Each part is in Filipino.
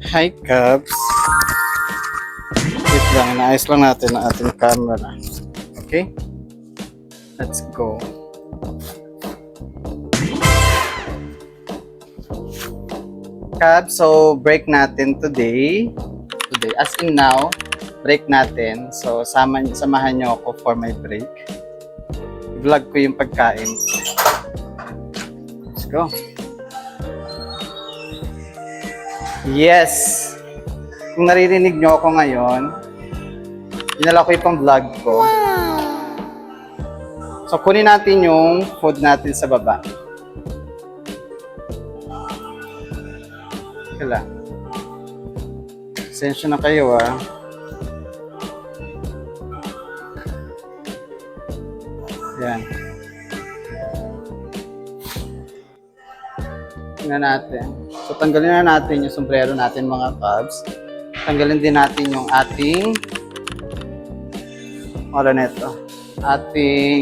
Hi, Cubs. Wait lang, inaayos lang natin ang ating camera. Okay? Let's go. Cubs, so break natin today. As in now, break natin. So, samahan nyo ako for my break. I-vlog ko yung pagkain. Let's go. Yes! Kung naririnig nyo ako ngayon, dinala ko yung vlog ko. So, kunin natin yung food natin sa baba. Kala. Sensya na kayo, ah. Yan. Tingnan natin. So, tanggalin na natin yung sombrero natin, mga Cubs. Tanggalin din natin yung ating ating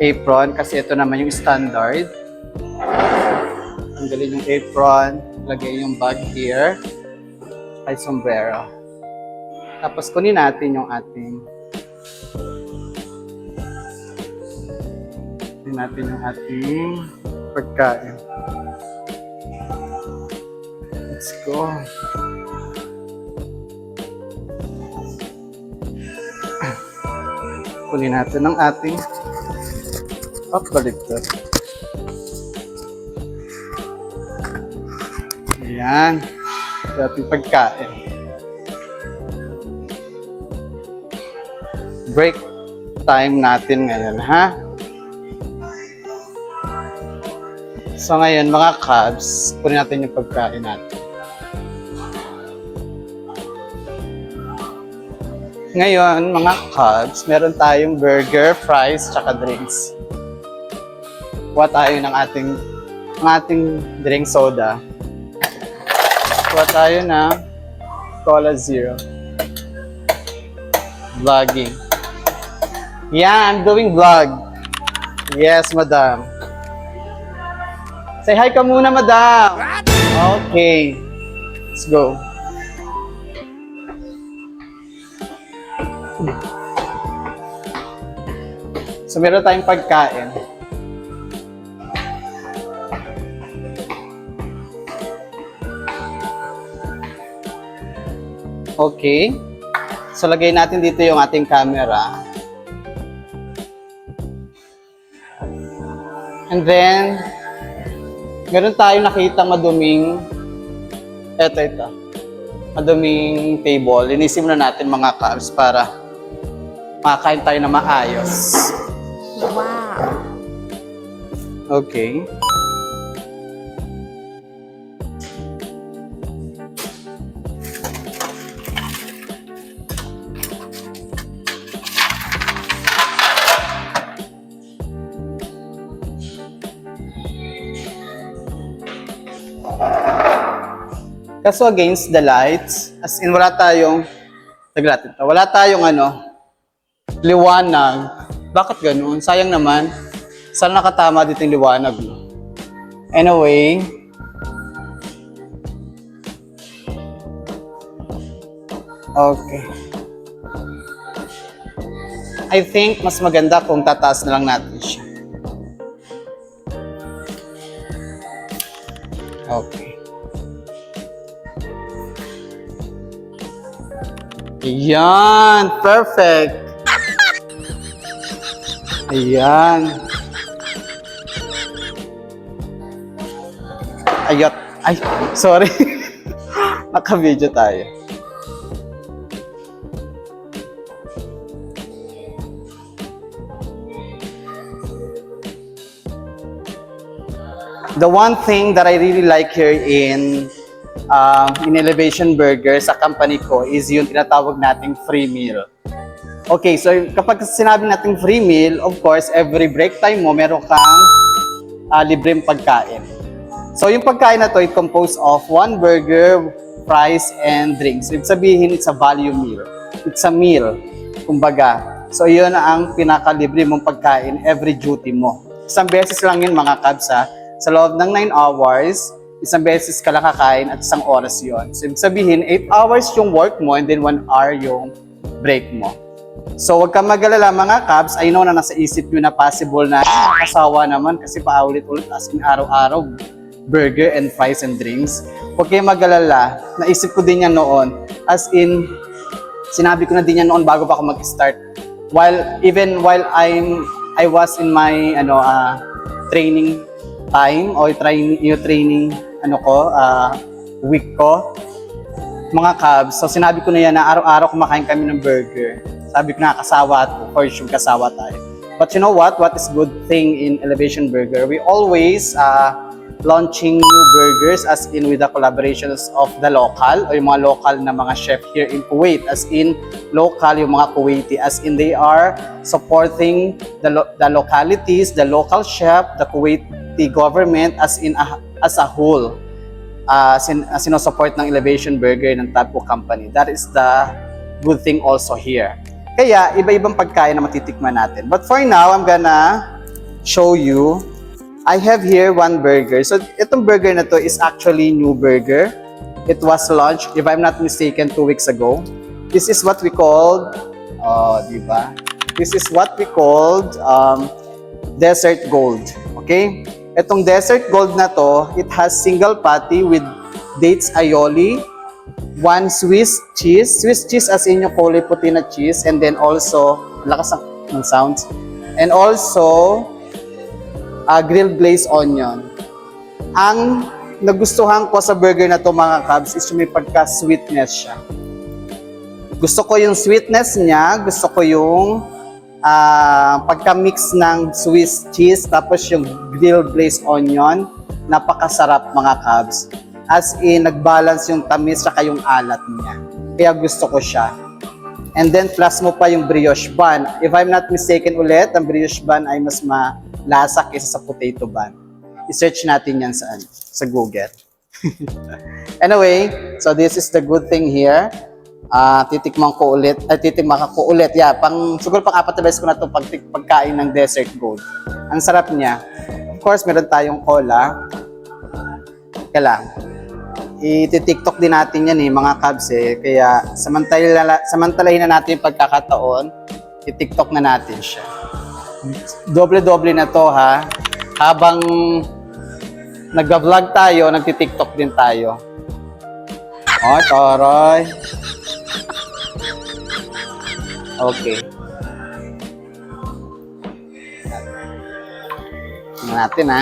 apron, kasi ito naman yung standard. Tanggalin yung apron, lagay yung bag here, ay sombrero. Tapos kunin natin yung ating pagkain. Let's go. Kunin natin ang ating baliktad. Ayan. Yung ating pagkain. Break time natin ngayon, ha? So ngayon, mga Cubs, kunin natin yung pagkain natin. Ngayon, mga Cubs, meron tayong burger, fries, tsaka drinks. Kuha tayo ng ating drink soda. Kuha tayo ng Cola Zero. Vlogging. Yeah, I'm doing vlog. Yes, madam. Say hi ka muna, madam. Okay. Let's go. So, meron tayong pagkain. Okay. So, lagay natin dito yung ating camera. And then, meron tayong nakita maduming maduming table. Linisin muna natin, mga Cubs, para makakain tayo na maayos. Wow! Okay. Kaso against the lights, as in wala tayong liwanag. Bakit ganun? Sayang naman. Sana nakatama dito yung liwanag. Anyway, okay. I think mas maganda kung tataas na lang natin siya. Okay. Ayan, perfect. Ayan. Ayot. Ay, sorry. Naka-video tayo. The one thing that I really like here in Elevation Burger sa company ko is yung tinatawag nating free meal. Okay, so kapag sinabi nating free meal, of course, every break time mo, meron kang libreng pagkain. So yung pagkain na to, it composed of one burger, fries, and drinks. Ibig sabihin, it's a value meal. It's a meal, kumbaga. So yun ang pinakalibre mong pagkain every duty mo. Isang beses lang yun, mga Cubs, ha. Sa loob ng 9 hours, isang beses ka lang kakain at isang oras yon. So, ibig sabihin, 8 hours yung work mo and then 1 hour yung break mo. So, huwag kang mag-alala mga Cubs. I know na nasa isip nyo na possible na kasawa naman kasi paulit-ulit as in araw-araw burger and fries and drinks. Huwag kayong mag-alala. Naisip ko din yan noon. As in, sinabi ko na din yan noon bago pa ako mag-start. Even while I was in my training time or training week ko, mga Cubs. So sinabi ko na yan na araw-araw kumakain kami ng burger. Sabi ko na kasawa at for sure kasawa tayo. But you know what? What is good thing in Elevation Burger? We always launching new burgers as in with the collaborations of the local o yung mga local na mga chef here in Kuwait. As in local yung mga Kuwaiti. As in they are supporting the localities, the local chef, the Kuwaiti government as a whole. Sinusupport ng Elevation Burger ng Tabco Company. That is the good thing also here. Kaya, iba-ibang pagkain na matitikman natin. But for now, I'm gonna show you. I have here one burger. So, itong burger na to is actually new burger. It was launched, if I'm not mistaken, 2 weeks ago. This is what we called, diba? This is what we called Desert Gold. Okay? Itong Desert Gold na to, it has single patty with dates aioli, 1 Swiss cheese. Swiss cheese as in yung kulay puti na cheese. And then also, lakas ng sounds. And also, grilled glazed onion. Ang nagustuhan ko sa burger na to mga Cubs is yung may pagka-sweetness siya. Gusto ko yung sweetness niya. Gusto ko yung pagka-mix ng Swiss cheese tapos yung grilled glazed onion. Napakasarap mga Cubs. As in, nag-balance yung tamis at yung alat niya. Kaya gusto ko siya. And then, plus mo pa yung brioche bun. If I'm not mistaken ulit, ang brioche bun ay mas malasa kaysa sa potato bun. I-search natin yan sa Google. Anyway, so this is the good thing here. Titikman ko ulit. Yeah, siguro pang-4 na beses ko na ito pagkain ng Desert Gold. Ang sarap niya. Of course, meron tayong cola. Kaya lang. I-TikTok din natin yan mga Cubs Kaya samantalahin na natin yung pagkakataon. I-TikTok na natin siya. Doble-doble na to ha. Habang nag-vlog tayo, nagti-TikTok din tayo. Oh, taray. Okay. Tingnan natin ha.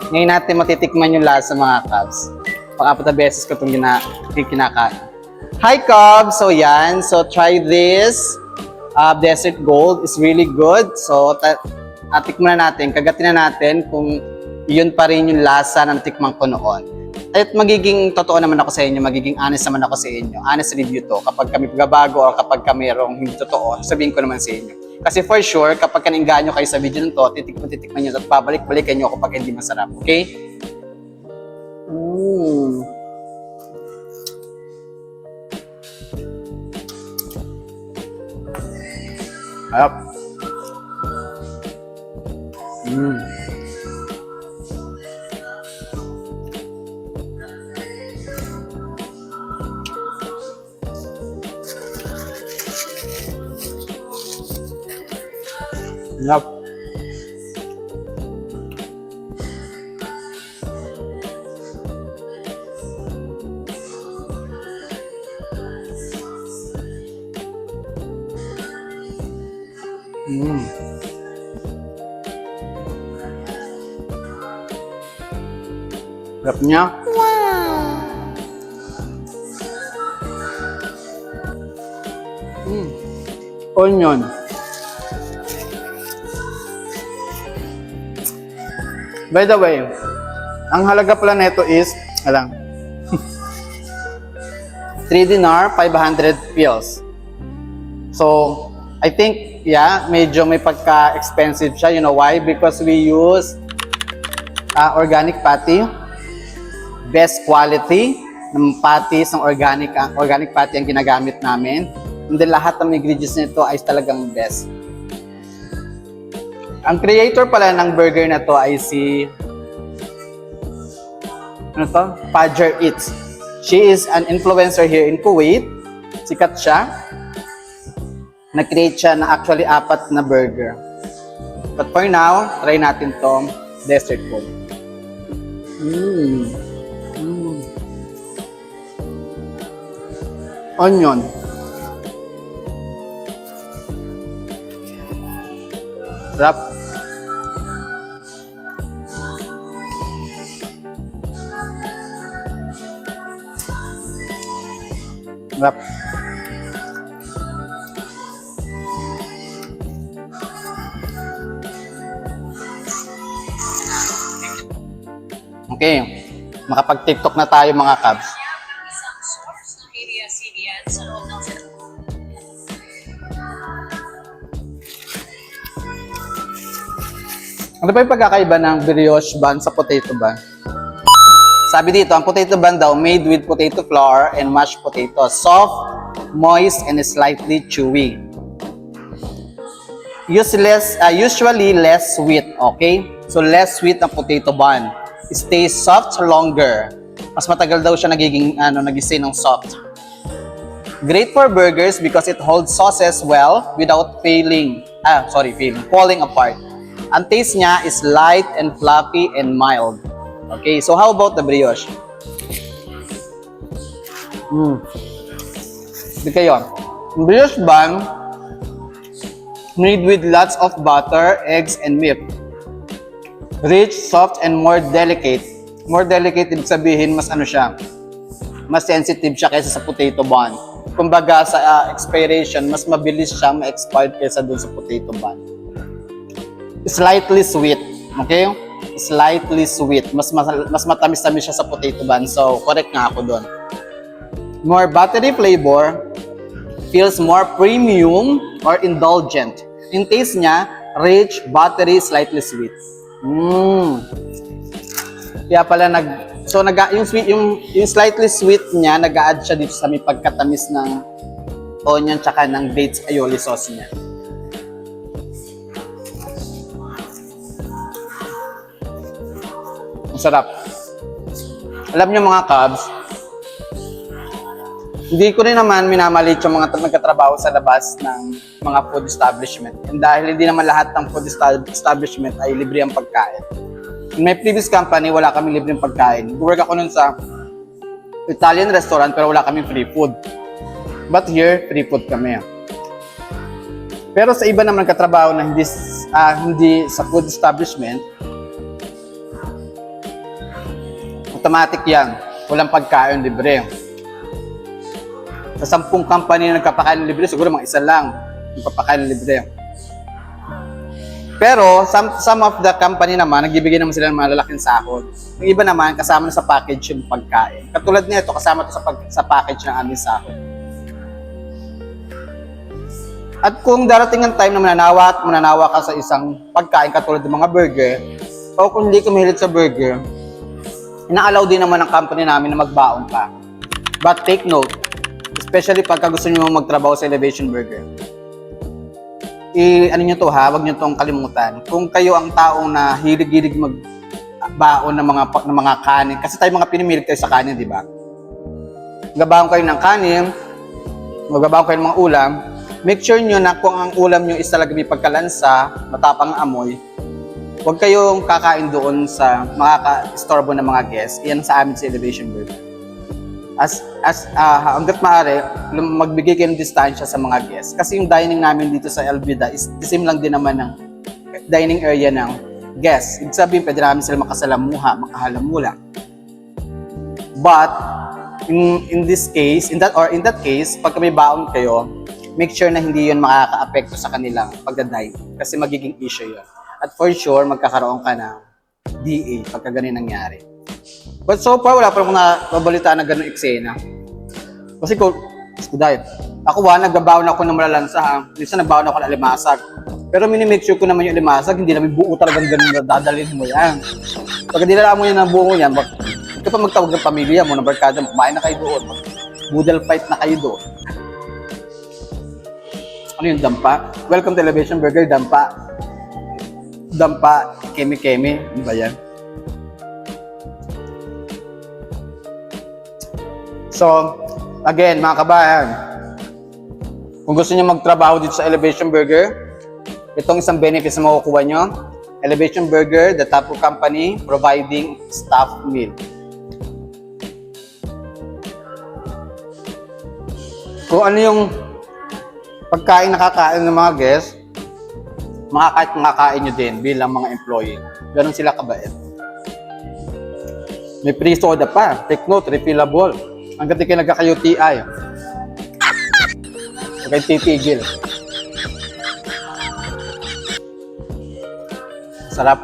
Ngayon natin matitikman yung lasa mga Cubs. Pang-4 na beses ko itong kinakain. Hi Cubs! So yan. So try this. Desert Gold is really good. So tikman na natin. Kagatin na natin kung yun pa rin yung lasa ng tikman ko noon. At magiging totoo naman ako sa inyo. Magiging honest naman ako sa inyo. Honest review to. Kapag kami pagbabago o kapag kami merong hindi totoo, sabihin ko naman sa inyo. Kasi for sure, kapag kaninggan nyo kayo sa video nito, titikman nyo at babalik-balikan nyo kapag hindi masarap. Okay? Ayop. Yep. Sarap niya. Onion. By the way, ang halaga pala nito is, 3 dinar, 500 pills. So, I think, yeah, medyo may pagka-expensive siya. You know why? Because we use organic patty. Best quality ng patties ng organic patty ang ginagamit namin. And then lahat ng ingredients nito ay talagang best. Ang creator pala ng burger na to ay si Fajer Eats. She is an influencer here in Kuwait. Sikat siya. Nag-create siya na actually 4 na burger. But for now, try natin tong dessert food. Onion. Sarap. Sarap. Okay. Makapag-TikTok na tayo mga kabs. Isang source ng ABS-CBN sa loob ng Ano ba yung pagkakaiba ng brioche bun sa potato bun? Sabi dito, ang potato bun daw made with potato flour and mashed potato. Soft, moist, and slightly chewy. Usually less sweet, okay? So less sweet ang potato bun. Stays soft longer. Mas matagal daw siya nag-stay ng soft. Great for burgers because it holds sauces well without falling apart. Ang taste niya is light and fluffy and mild. Okay, so how about the brioche? Di kayo. Brioche bun made with lots of butter, eggs, and milk. Rich, soft, and more delicate. More delicate, ibig sabihin, mas sensitive siya kaysa sa potato bun. Kumbaga, sa expiration, mas mabilis siya ma-expired kaysa dun sa potato bun. Slightly sweet, okay? Slightly sweet. Mas matamis-tamis siya sa potato bun. So, correct nga ako dun. More buttery flavor, feels more premium or indulgent. Yung taste niya, rich, buttery, slightly sweet. Kaya pala yung slightly sweet niya, nag-a-add siya dito sa may pagkatamis ng onion tsaka ng dates aioli sauce niya. Ang sarap. Alam niyo mga kabs, hindi ko rin naman minamalit yung mga nagkatrabaho sa labas ng mga food establishment. And dahil hindi naman lahat ng food establishment ay libre ang pagkain. In my previous company, wala kami libreng pagkain. Work ako nun sa Italian restaurant pero wala kaming free food. But here, free food kami. Pero sa iba naman katrabaho na hindi sa food establishment, automatic yan. Walang pagkain libre. Sa 10 company na nagpapakain libre, siguro mga isa lang nagpapakain libre. Pero some of the company naman, nagbibigay naman sila ng malalaking sahod. Yung iba naman, kasama na sa package yung pagkain. Katulad nito, kasama to sa package ng aming sahod. At kung darating ang time na mananawa ka sa isang pagkain katulad ng mga burger, o kung hindi ka mahilig sa burger, ina-allow din naman ng company namin na magbaon ka. But take note, especially pagka gusto nyo magtrabaho sa Elevation Burger. Ano nyo to ha, wag nyo tong kalimutan. Kung kayo ang taong na hilig-hilig magbaon ng mga kanin, kasi tayo mga pinimilig tayo sa kanin, di ba? Magbabaon kayo ng kanin, magbabaon kayo ng mga ulam, make sure nyo na kung ang ulam nyo is talaga may pagkalansa, matapang amoy, huwag kayong kakain doon sa makaka-istorbo ng mga guests. Iyan sa amin sa Elevation Burger. Hanggat maaari, magbigay kayo ng distansya sa mga guests. Kasi yung dining namin dito sa Elvida is the same lang din naman ng dining area ng guests. Ibig sabihin, pwede namin sila makahalamula. But, in that case, pag may baon kayo, make sure na hindi yun makaka-apekto sa kanilang pagdadine. Kasi magiging issue yun. At for sure, magkakaroon ka ng DA pagka ganun nangyari. But so far, wala pa akong nabalitaan na ganun eksena. Kasi ako nagbabaon ako ng malalansa ha. Minsan nagbaon ako ng alimasag. Pero minimake sure ko naman yung alimasag, hindi namin buo talagang ganun na dadalhin mo yan. Pag dinala mo yan ng buo yan, ito pa magtawag ng pamilya mo, ng barkada mo, kumain na kayo doon. Boodle fight na kayo doon. Ano yung dampa? Welcome to Elevation Burger, dampa. dampa, keme-keme. Ano ba yan? So, again, mga kabayan, kung gusto niyo magtrabaho dito sa Elevation Burger, itong isang benefits na makukuha nyo. Elevation Burger, the top company providing staff meal. Kung ano yung pagkain nakakain ng mga guests, makakain nyo din bilang mga employee. Ganon sila kabait. May free soda pa. Take note, refillable. Hanggang di kayo nagkaka-UTI. Huwag kayo titigil. Sarap.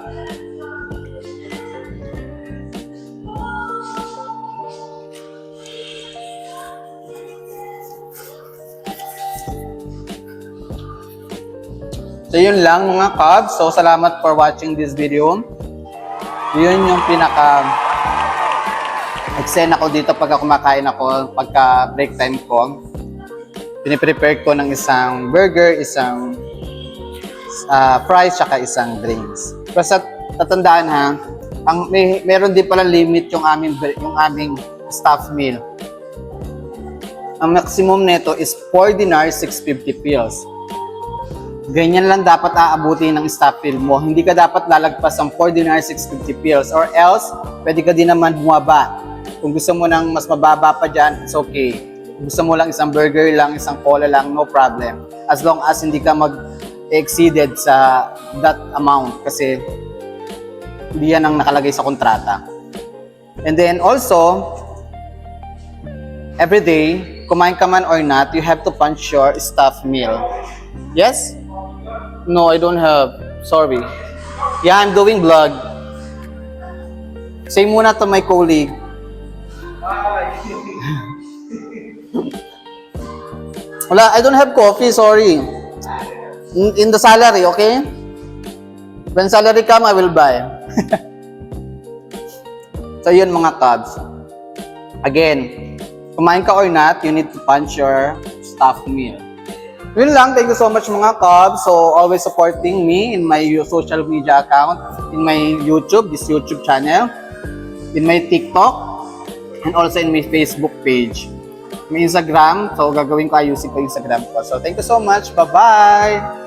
So yun lang mga Cubs. So salamat for watching this video. Yun yung pinaka eksena ko dito pagka kumakain ako, pagka break time ko. Piniprepare ko ng isang burger, isang fries, saka isang drinks. Basta tatandaan ha, meron din pala limit yung aming staff meal. Ang maximum nito is 4 dinars, 650 pills. Ganyan lang dapat aabutin ng staff meal mo. Hindi ka dapat lalagpas ang 4 dinars, 650 pills. Or else, pwede ka din naman bumaba. Kung gusto mo ng mas mababa pa dyan, it's okay. Kung gusto mo lang isang burger lang, isang cola lang, no problem. As long as hindi ka mag-exceeded sa that amount. Kasi hindi yan ang nakalagay sa kontrata. And then also, every day, kumain ka man or not, you have to punch your staff meal. Yes? No, I don't have. Sorry. Yeah, I'm doing vlog. Say muna to my colleague. Wala, I don't have coffee, sorry. In the salary, okay? When salary come, I will buy. So yun mga Cubs. Again, kumain ka or not, you need to punch your staff meal. Yun lang, thank you so much mga Cubs. So always supporting me in my social media account, in my YouTube, this YouTube channel, in my TikTok, and also in my Facebook page. May Instagram, so gagawin ko, ayusin ko yung Instagram ko. So thank you so much, bye-bye!